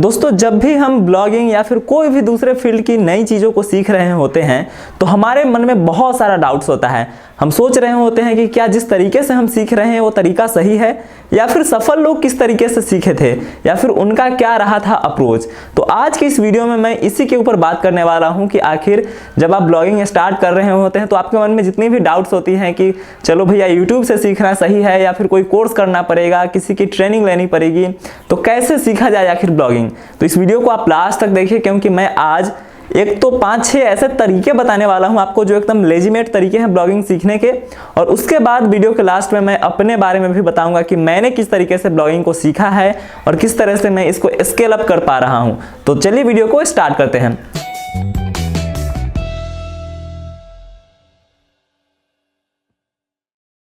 दोस्तों, जब भी हम ब्लॉगिंग या फिर कोई भी दूसरे फील्ड की नई चीज़ों को सीख रहे होते हैं तो हमारे मन में बहुत सारा डाउट्स होता है। हम सोच रहे होते हैं कि क्या जिस तरीके से हम सीख रहे हैं वो तरीका सही है, या फिर सफल लोग किस तरीके से सीखे थे, या फिर उनका क्या रहा था अप्रोच। तो आज की इस वीडियो में मैं इसी के ऊपर बात करने वाला हूं कि आखिर जब आप ब्लॉगिंग स्टार्ट कर रहे होते हैं तो आपके मन में जितनी भी डाउट्स होती हैं कि चलो भैया यूट्यूब से सीखना सही है या फिर कोई कोर्स करना पड़ेगा, किसी की ट्रेनिंग लेनी पड़ेगी, तो कैसे सीखा जाए आखिर ब्लॉगिंग। तो इस वीडियो को आप लास्ट तक देखिए, क्योंकि मैं आज एक तो 5-6 ऐसे तरीके बताने वाला हूं आपको जो एकदम लेजिमेट तरीके हैं ब्लॉगिंग सीखने के, और उसके बाद वीडियो के लास्ट में मैं अपने बारे में भी बताऊंगा कि मैंने किस तरीके से ब्लॉगिंग को सीखा है और किस तरह से मैं इसको स्केल अप कर पा रहा हूं। तो चलिए वीडियो को स्टार्ट करते हैं।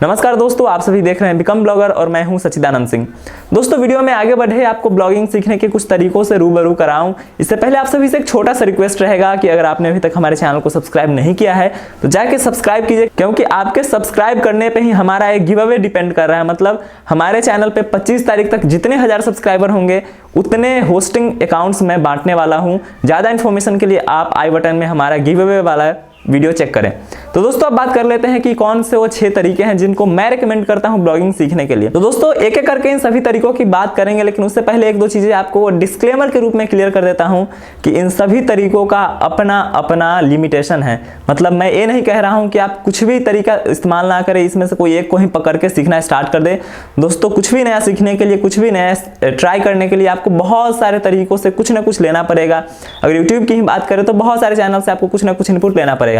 नमस्कार दोस्तों, आप सभी देख रहे हैं बिकम ब्लॉगर और मैं हूं सचिदानंद सिंह। दोस्तों, वीडियो में आगे बढ़े आपको ब्लॉगिंग सीखने के कुछ तरीकों से रूबरू कराऊं। इससे पहले आप सभी से एक छोटा सा रिक्वेस्ट रहेगा कि अगर आपने अभी तक हमारे चैनल को सब्सक्राइब नहीं किया है तो जाके सब्सक्राइब कीजिए, क्योंकि आपके सब्सक्राइब करने पर ही हमारा एक गिव अवे डिपेंड कर रहा है। मतलब हमारे चैनल पर 25 तारीख तक जितने 1000 सब्सक्राइबर होंगे उतने होस्टिंग अकाउंट्स में बांटने वाला हूँ। ज़्यादा इन्फॉर्मेशन के लिए आप आई बटन में हमारा गिव अवे वाला वीडियो चेक करें। तो दोस्तों, अब बात कर लेते हैं कि कौन से वो 6 तरीके हैं जिनको मैं रेकमेंड करता हूं ब्लॉगिंग सीखने के लिए। तो दोस्तों, एक एक करके इन सभी तरीकों की बात करेंगे, लेकिन उससे पहले एक दो चीजें आपको डिस्क्लेमर के रूप में क्लियर कर देता हूं कि इन सभी तरीकों का अपना अपना लिमिटेशन है। मतलब मैं ये नहीं कह रहा हूं कि आप कुछ भी तरीका इस्तेमाल ना करें, इसमें से कोई एक को ही पकड़ के सीखना स्टार्ट कर दे। दोस्तों, कुछ भी नया सीखने के लिए, कुछ भी नया ट्राई करने के लिए आपको बहुत सारे तरीकों से कुछ ना कुछ लेना पड़ेगा। अगर यूट्यूब की ही बात करें तो बहुत सारे चैनल से आपको कुछ ना कुछ इनपुट लेना पड़ेगा।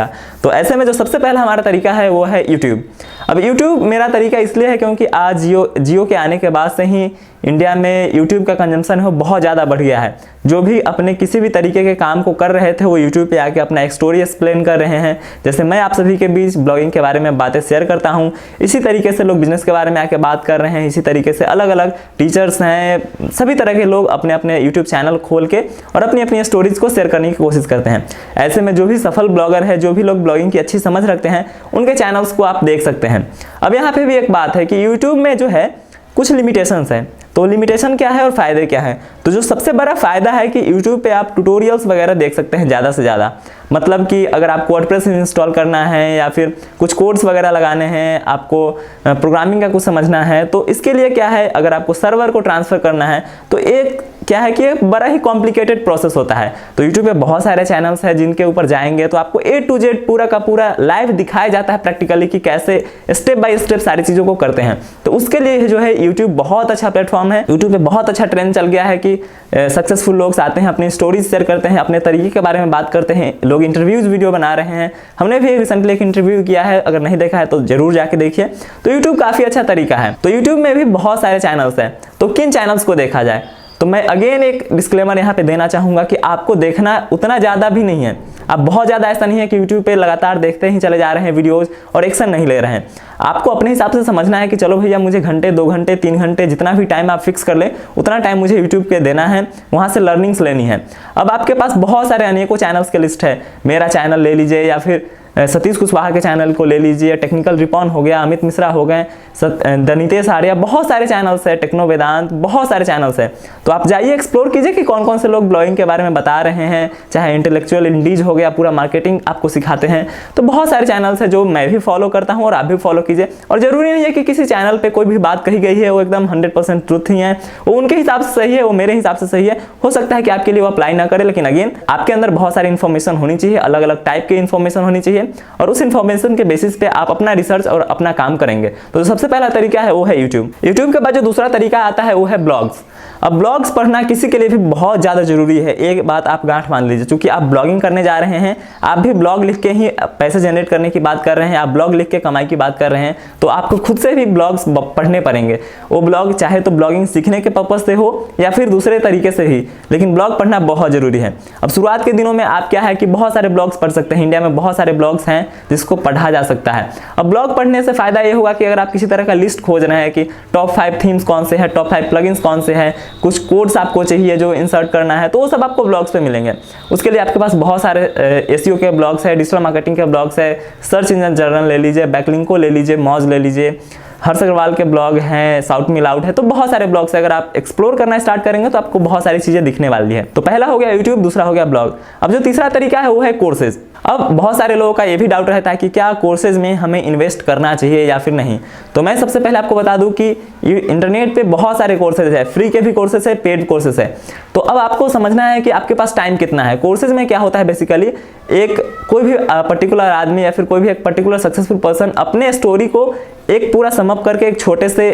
तो ऐसे में जो सबसे पहला हमारा तरीका है वो है यूट्यूब। अब यूट्यूब मेरा तरीका इसलिए है क्योंकि आज जियो के आने के बाद से ही इंडिया में यूट्यूब का कंजम्पशन है वो बहुत ज़्यादा बढ़ गया है। जो भी अपने किसी भी तरीके के काम को कर रहे थे वो यूट्यूब पे आके अपना एक स्टोरी एक्सप्लेन कर रहे हैं। जैसे मैं आप सभी के बीच ब्लॉगिंग के बारे में बातें शेयर करता हूँ, इसी तरीके से लोग बिजनेस के बारे में आके बात कर रहे हैं। इसी तरीके से अलग अलग टीचर्स हैं, सभी तरह के लोग अपने अपने यूट्यूब चैनल खोल के और अपनी अपनी स्टोरीज को शेयर करने की कोशिश करते हैं। ऐसे में जो भी सफल ब्लॉगर है, जो भी लोग ब्लॉगिंग की अच्छी समझ रखते हैं, उनके चैनल्स को आप देख सकते हैं। अब यहाँ पे भी एक बात है कि यूट्यूब में जो है कुछ लिमिटेशंस हैं। तो लिमिटेशन क्या है और फायदे क्या है? तो जो सबसे बड़ा फायदा है कि YouTube पे आप ट्यूटोरियल्स वगैरह देख सकते हैं ज़्यादा से ज़्यादा। मतलब कि अगर आपको वर्डप्रेस इंस्टॉल करना है या फिर कुछ कोड्स वगैरह लगाने हैं, आपको प्रोग्रामिंग का कुछ समझना है, तो इसके लिए क्या है, अगर आपको सर्वर को ट्रांसफ़र करना है तो एक क्या है कि एक बड़ा ही कॉम्प्लिकेटेड प्रोसेस होता है। तो YouTube पे बहुत सारे चैनल्स हैं जिनके ऊपर जाएंगे तो आपको A to Z पूरा का पूरा लाइव दिखाया जाता है प्रैक्टिकली कि कैसे स्टेप बाय स्टेप सारी चीज़ों को करते हैं। तो उसके लिए जो है YouTube बहुत अच्छा प्लेटफॉर्म है। YouTube पे बहुत अच्छा ट्रेंड चल गया है कि सक्सेसफुल लोग आते हैं, अपनी स्टोरीज शेयर करते हैं, अपने तरीके के बारे में बात करते हैं, लोग इंटरव्यूज वीडियो बना रहे हैं। हमने भी रिसेंटली एक इंटरव्यू किया है, अगर नहीं देखा है तो जरूर जाके देखिए। तो YouTube काफ़ी अच्छा तरीका है। तो YouTube में भी बहुत सारे चैनल्स हैं, तो किन चैनल्स को देखा जाए? तो मैं अगेन एक डिस्क्लेमर यहाँ पे देना चाहूँगा कि आपको देखना उतना ज़्यादा भी नहीं है। आप बहुत ज़्यादा ऐसा नहीं है कि YouTube पे लगातार देखते ही चले जा रहे हैं वीडियोस और एक्शन नहीं ले रहे हैं। आपको अपने हिसाब से समझना है कि चलो भैया मुझे घंटे, 2 घंटे, 3 घंटे, जितना भी टाइम आप फिक्स कर ले उतना टाइम मुझे YouTube पे देना है, वहाँ से लर्निंग्स लेनी है। अब आपके पास बहुत सारे अनेकों चैनल्स के लिस्ट है। मेरा चैनल ले लीजिए या फिर सतीश कुशवाहा के चैनल को ले लीजिए, टेक्निकल रिपॉन हो गया, अमित मिश्रा हो गए, दनितेश आर्या, बहुत सारे चैनल्स है, टेक्नो वेदांत, बहुत सारे चैनल्स हैं। तो आप जाइए एक्सप्लोर कीजिए कि कौन कौन से लोग ब्लॉगिंग के बारे में बता रहे हैं। चाहे इंटेलेक्चुअल इंडीज हो गया, पूरा मार्केटिंग आपको सिखाते हैं। तो बहुत सारे चैनल्स हैं जो मैं भी फॉलो करता हूँ और आप भी फॉलो कीजिए। और जरूरी नहीं है कि किसी चैनल पर कोई भी बात कही गई है वो एकदम 100% ट्रुथ ही है, वो उनके हिसाब से सही है, वो मेरे हिसाब से सही है। हो सकता है कि आपके लिए वो अप्लाई ना करे, लेकिन अगेन आपके अंदर बहुत सारी इन्फॉर्मेशन होनी चाहिए, अलग अलग टाइप की इन्फॉर्मेशन होनी चाहिए, और उस इन्फॉर्मेशन के बेसिस पे आप अपना रिसर्च और अपना काम करेंगे। तो सबसे पहला तरीका है वो है यूट्यूब। यूट्यूब के बाद जो दूसरा तरीका आता है वो है ब्लॉग्स। अब ब्लॉग्स पढ़ना किसी के लिए भी बहुत ज़्यादा जरूरी है। एक बात आप गांठ मान लीजिए, क्योंकि आप ब्लॉगिंग करने जा रहे हैं, आप भी ब्लॉग लिख के ही पैसे जनरेट करने की बात कर रहे हैं, आप ब्लॉग लिख के कमाई की बात कर रहे हैं, तो आपको खुद से भी ब्लॉग्स पढ़ने पड़ेंगे। वो ब्लॉग चाहे तो ब्लॉगिंग सीखने के पर्पज से हो या फिर दूसरे तरीके से ही, लेकिन ब्लॉग पढ़ना बहुत ज़रूरी है। अब शुरुआत के दिनों में आप क्या है कि बहुत सारे ब्लॉग्स पढ़ सकते हैं। इंडिया में बहुत सारे ब्लॉग्स हैं जिसको पढ़ा जा सकता है। अब ब्लॉग पढ़ने से फायदा ये होगा कि अगर आप किसी तरह का लिस्ट खोज रहे हैं कि टॉप 5 थीम्स कौन से हैं, टॉप 5 प्लगइन्स कौन से हैं, कुछ कोड्स आपको चाहिए जो इंसर्ट करना है, तो वो सब आपको ब्लॉग्स पे मिलेंगे। उसके लिए आपके पास बहुत सारे एसईओ के ब्लॉग्स है, डिजिटल मार्केटिंग के ब्लॉग्स है, सर्च इंजन जर्नल ले लीजिए, बैकलिंको ले लीजिए, मॉज ले लीजिए, हर्ष अग्रवाल के ब्लॉग हैं, साउथ मिल आउट है, तो बहुत सारे ब्लॉग्स अगर आप एक्सप्लोर करना स्टार्ट करेंगे तो आपको बहुत सारी चीजें दिखने वाली है। तो पहला हो गया यूट्यूब, दूसरा हो गया ब्लॉग। अब जो तीसरा तरीका है वो है कोर्सेज। अब बहुत सारे लोगों का ये भी डाउट रहता है कि क्या कोर्सेज में हमें इन्वेस्ट करना चाहिए या फिर नहीं। तो मैं सबसे पहले आपको बता दूं कि इंटरनेट पे बहुत सारे कोर्सेज है, फ्री के भी कोर्सेज है, पेड कोर्सेज है। तो अब आपको समझना है कि आपके पास टाइम कितना है। कोर्सेज में क्या होता है बेसिकली, एक कोई भी पर्टिकुलर आदमी या फिर कोई भी एक पर्टिकुलर सक्सेसफुल पर्सन अपने स्टोरी को एक पूरा समअप करके एक छोटे से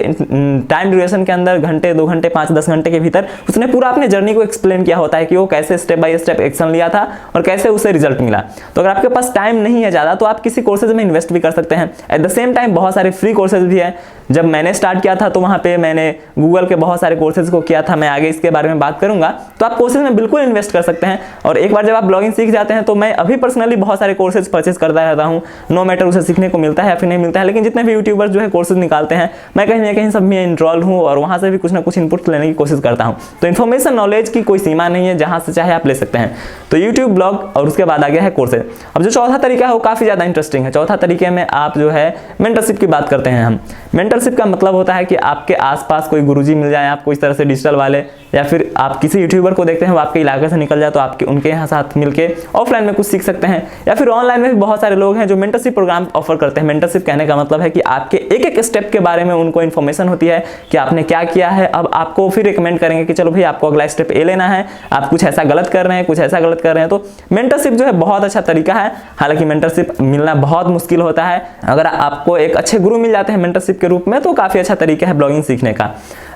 टाइम ड्यूरेशन के अंदर, घंटे, 2 घंटे, 5-10 घंटे के भीतर उसने पूरा अपने जर्नी को एक्सप्लेन किया होता है कि वो कैसे स्टेप बाय स्टेप एक्शन लिया था और कैसे उसे रिजल्ट मिला। तो अगर आपके पास टाइम नहीं है ज़्यादा तो आप किसी कोर्सेज में इन्वेस्ट भी कर सकते हैं। एट द सेम टाइम बहुत सारे फ्री कोर्सेज भी हैं। जब मैंने स्टार्ट किया था तो वहाँ पे मैंने गूगल के बहुत सारे कोर्सेज को किया था, मैं आगे इसके बारे में बात करूंगा। तो आप कोर्सेज में बिल्कुल इन्वेस्ट कर सकते हैं। और एक बार जब आप ब्लॉगिंग सीख जाते हैं तो मैं अभी पर्सनली बहुत सारे कोर्सेज परचेज करता रहता हूँ, नो मैटर उसे सीखने को मिलता है या फिर नहीं मिलता है। लेकिन जितने भी यूट्यूबर्स जो है कोर्सेज निकालते हैं, मैं कहीं ना कहीं सब में इनरोल हूँ और वहाँ से भी कुछ ना कुछ इनपुट लेने की कोशिश करता हूँ। तो इन्फॉर्मेशन नॉलेज की कोई सीमा नहीं है, जहाँ से चाहे आप ले सकते हैं। तो यूट्यूब, ब्लॉग और उसके बाद आ गया है कोर्सेज। अब जो चौथा तरीका है वो काफ़ी ज़्यादा इंटरेस्टिंग है। चौथा तरीके में आप जो है मेंटरशिप की बात करते हैं हम। मेंटरशिप का मतलब होता है कि आपके आसपास कोई गुरुजी मिल जाए आपको इस तरह से डिजिटल वाले, या फिर आप किसी यूट्यूबर को देखते हैं वो आपके इलाके से निकल जाए तो आपके उनके यहाँ साथ मिलके ऑफलाइन में कुछ सीख सकते हैं। या फिर ऑनलाइन में भी बहुत सारे लोग हैं जो मेंटरशिप प्रोग्राम ऑफर करते हैं। मेंटरशिप कहने का मतलब है कि आपके एक एक स्टेप के बारे में उनको इन्फॉर्मेशन होती है कि आपने क्या किया है। अब आपको फिर रिकमेंड करेंगे कि चलो भाई आपको अगला स्टेप ए लेना है, आप कुछ ऐसा गलत कर रहे हैं, कुछ ऐसा गलत कर रहे हैं। तो मेंटरशिप जो है बहुत अच्छा तरीका है। हालांकि मेंटरशिप मिलना बहुत मुश्किल होता है। अगर आपको एक अच्छे गुरु मिल जाते हैं मेंटरशिप के रूप में तो काफ़ी अच्छा तरीका है ब्लॉगिंग सीखने का।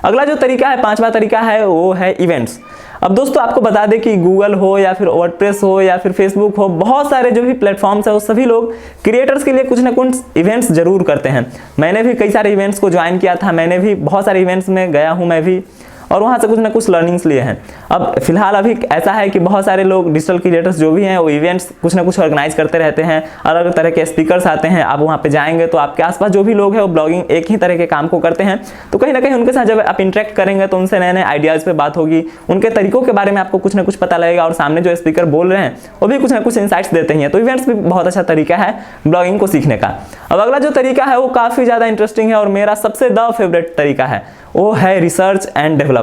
अगला जो तरीका है, पांचवा तरीका है, वो है इवेंट्स। अब दोस्तों आपको बता दें कि गूगल हो या फिर वर्डप्रेस हो या फिर फेसबुक हो, बहुत सारे जो भी प्लेटफॉर्म्स है वो सभी लोग क्रिएटर्स के लिए कुछ ना कुछ इवेंट्स जरूर करते हैं। मैंने भी कई सारे इवेंट्स को ज्वाइन किया था, मैंने भी बहुत सारे इवेंट्स में गया हूँ मैं भी, और वहाँ से कुछ ना कुछ लर्निंग्स लिए हैं। अब फिलहाल अभी ऐसा है कि बहुत सारे लोग डिजिटल क्रिएटर्स जो भी हैं वो इवेंट्स कुछ ना कुछ ऑर्गेनाइज करते रहते हैं। अलग अलग तरह के स्पीकर्स आते हैं, आप वहाँ पे जाएंगे तो आपके आसपास जो भी लोग हैं वो ब्लॉगिंग एक ही तरह के काम को करते हैं। तो कहीं ना कहीं उनके साथ जब आप इंटरेक्ट करेंगे तो उनसे नए नए आइडियाज़ पे बात होगी, उनके तरीकों के बारे में आपको कुछ ना कुछ पता लगेगा और सामने जो स्पीकर बोल रहे हैं वो भी कुछ ना कुछ इंसाइट्स देते हैं। तो इवेंट्स भी बहुत अच्छा तरीका है ब्लॉगिंग को सीखने का। अब अगला जो तरीका है वो काफ़ी ज़्यादा इंटरेस्टिंग है और मेरा सबसे द फेवरेट तरीका है, वो है रिसर्च एंड डेवलप।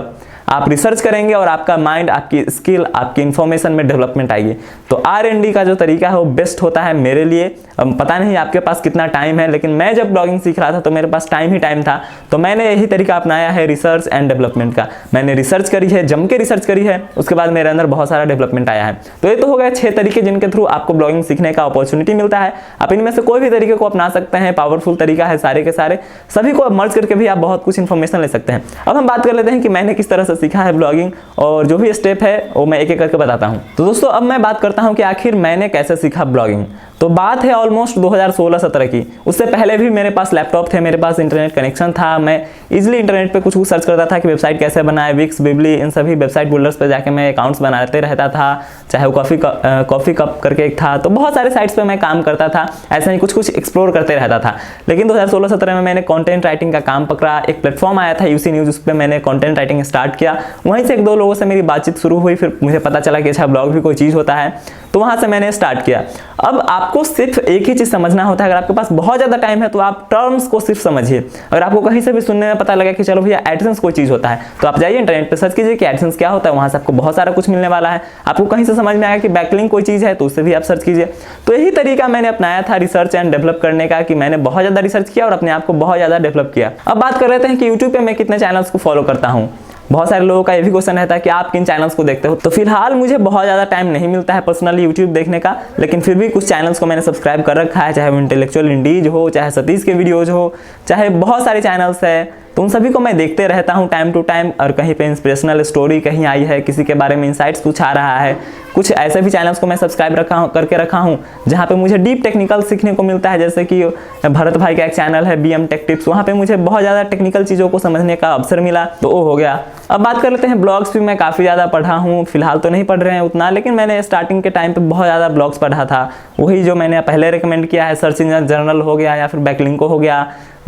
आप रिसर्च करेंगे और आपका माइंड, आपकी स्किल, आपकी इंफॉर्मेशन में डेवलपमेंट आएगी। तो R&D का जो तरीका है वो बेस्ट होता है मेरे लिए। पता नहीं आपके पास कितना टाइम है, लेकिन मैं जब ब्लॉगिंग सीख रहा था तो मेरे पास टाइम ही टाइम था, तो मैंने यही तरीका अपनाया है रिसर्च एंड डेवलपमेंट का। मैंने रिसर्च करी है, जम के रिसर्च करी है, उसके बाद मेरे अंदर बहुत सारा डेवलपमेंट आया है। तो ये तो हो गए 6 तरीके जिनके थ्रू आपको ब्लॉगिंग सीखने का अपॉर्चुनिटी मिलता है। आप इनमें से कोई भी तरीके को अपना सकते हैं, पावरफुल तरीका है सारे के सारे, सभी को मर्ज करके भी आप बहुत कुछ इन्फॉर्मेशन ले सकते हैं। अब हम बात कर लेते हैं कि मैंने किस तरह से सीखा है ब्लॉगिंग, और जो भी स्टेप है वो मैं एक एक करके बताता हूं। तो दोस्तों अब मैं बात करता हूं कि आखिर मैंने कैसे सीखा ब्लॉगिंग। तो बात है ऑलमोस्ट 2016-17 की। उससे पहले भी मेरे पास लैपटॉप थे, मेरे पास इंटरनेट कनेक्शन था, मैं इजीली इंटरनेट पे कुछ सर्च करता था कि वेबसाइट कैसे बनाए, विक्स, बिबली, इन सभी वेबसाइट बिल्डर्स पे जाके मैं अकाउंट्स बनाते रहता था। चाहे वो कॉफ़ी कप करके एक था, तो बहुत सारे साइट्स पे मैं काम करता था, ऐसा ही कुछ कुछ एक्सप्लोर करते रहता था। लेकिन 2016-17 में मैंने कंटेंट राइटिंग का काम पकड़ा। एक प्लेटफॉर्म आया था UC न्यूज़, उस पर मैंने कंटेंट राइटिंग स्टार्ट किया। वहीं से 1-2 लोगों से मेरी बातचीत शुरू हुई, फिर मुझे पता चला कि अच्छा ब्लॉग भी कोई चीज़ होता है, तो वहाँ से मैंने स्टार्ट किया। अब आपको सिर्फ एक ही चीज़ समझना होता है, अगर आपके पास बहुत ज़्यादा टाइम है तो आप टर्म्स को सिर्फ समझिए। अगर आपको कहीं से भी सुनने में पता लगा कि चलो भैया एडसेंस कोई चीज़ होता है, तो आप जाइए इंटरनेट पे सर्च कीजिए कि एडसेंस क्या होता है, वहाँ से आपको बहुत सारा कुछ मिलने वाला है। आपको कहीं से समझ में आएगा कि बैकलिंक कोई चीज़ है तो उससे भी आप सर्च कीजिए। तो यही तरीका मैंने अपनाया था रिसर्च एंड डेवलप करने का, कि मैंने बहुत ज़्यादा रिसर्च किया और अपने आप को बहुत ज़्यादा डेवलप किया। अब बात कर लेते हैं कि यूट्यूब पे मैं कितने चैनल्स को फॉलो करता हूँ। बहुत सारे लोगों का ये भी क्वेश्चन रहता है कि आप किन चैनल्स को देखते हो। तो फिलहाल मुझे बहुत ज़्यादा टाइम नहीं मिलता है पर्सनली यूट्यूब देखने का, लेकिन फिर भी कुछ चैनल्स को मैंने सब्सक्राइब कर रखा है, चाहे वो इंटेलेक्चुअल इंडीज हो, चाहे सतीश के वीडियोज़ हो, चाहे बहुत सारे चैनल्स है, तो उन सभी को मैं देखते रहता हूँ टाइम टू टाइम। और कहीं पे इंस्पिरेशनल स्टोरी कहीं आई है, किसी के बारे में इंसाइट्स कुछ आ रहा है, कुछ ऐसे भी चैनल्स को मैं सब्सक्राइब करके रखा हूँ जहाँ पे मुझे डीप टेक्निकल सीखने को मिलता है। जैसे कि भरत भाई का एक चैनल है BM टेक टिप्स, वहाँ पे मुझे बहुत ज़्यादा टेक्निकल चीज़ों को समझने का अवसर मिला, तो वो हो गया। अब बात कर लेते हैं ब्लॉग्स भी मैं काफ़ी ज़्यादा पढ़ा हूँ। फिलहाल तो नहीं पढ़ रहे हैं उतना, लेकिन मैंने स्टार्टिंग के टाइम पे बहुत ज़्यादा ब्लॉग्स पढ़ा था। वही जो मैंने पहले रिकमेंड किया है, सर्च इंजन जर्नल हो गया या फिर बैकलिंको हो गया,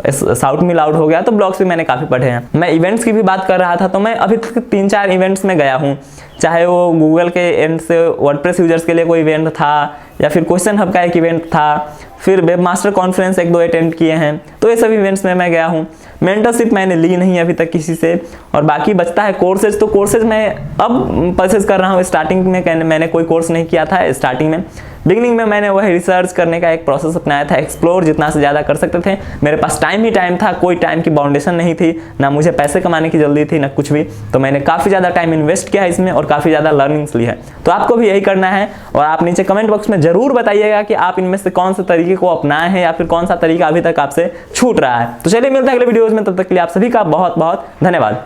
साउथ मिल आउट हो गया, तो ब्लॉग्स भी मैंने काफ़ी पढ़े हैं। मैं इवेंट्स की भी बात कर रहा था, तो मैं अभी तक 3-4 इवेंट्स में गया हूँ, चाहे वो गूगल के एंड से वर्डप्रेस यूजर्स के लिए कोई इवेंट था, या फिर क्वेश्चन हब का एक इवेंट था, फिर वेब मास्टर कॉन्फ्रेंस 1-2 अटेंड किए हैं, तो ये सभी इवेंट्स में मैं गया हूँ। मेंटरशिप मैंने ली नहीं अभी तक किसी से, और बाकी बचता है कोर्सेज। तो कोर्सेज मैं अब परचेज कर रहा हूँ। स्टार्टिंग में मैंने कोई कोर्स नहीं किया था। स्टार्टिंग में बिगिनिंग में मैंने वही रिसर्च करने का एक प्रोसेस अपनाया था, एक्सप्लोर जितना से ज़्यादा कर सकते थे। मेरे पास टाइम ही टाइम था, कोई टाइम की बाउंडेशन नहीं थी, ना मुझे पैसे कमाने की जल्दी थी, ना कुछ भी। तो मैंने काफ़ी ज़्यादा टाइम इन्वेस्ट किया इसमें और काफ़ी ज़्यादा लर्निंग्स ली है। तो आपको भी यही करना है, और आप नीचे कमेंट बॉक्स में ज़रूर बताइएगा कि आप इनमें से कौन से तरीके को अपनाए हैं या फिर कौन सा तरीका अभी तक आपसे छूट रहा है। तो चलिए मिलते हैं अगले वीडियोज़ में, तब तक के लिए आप सभी का बहुत बहुत धन्यवाद।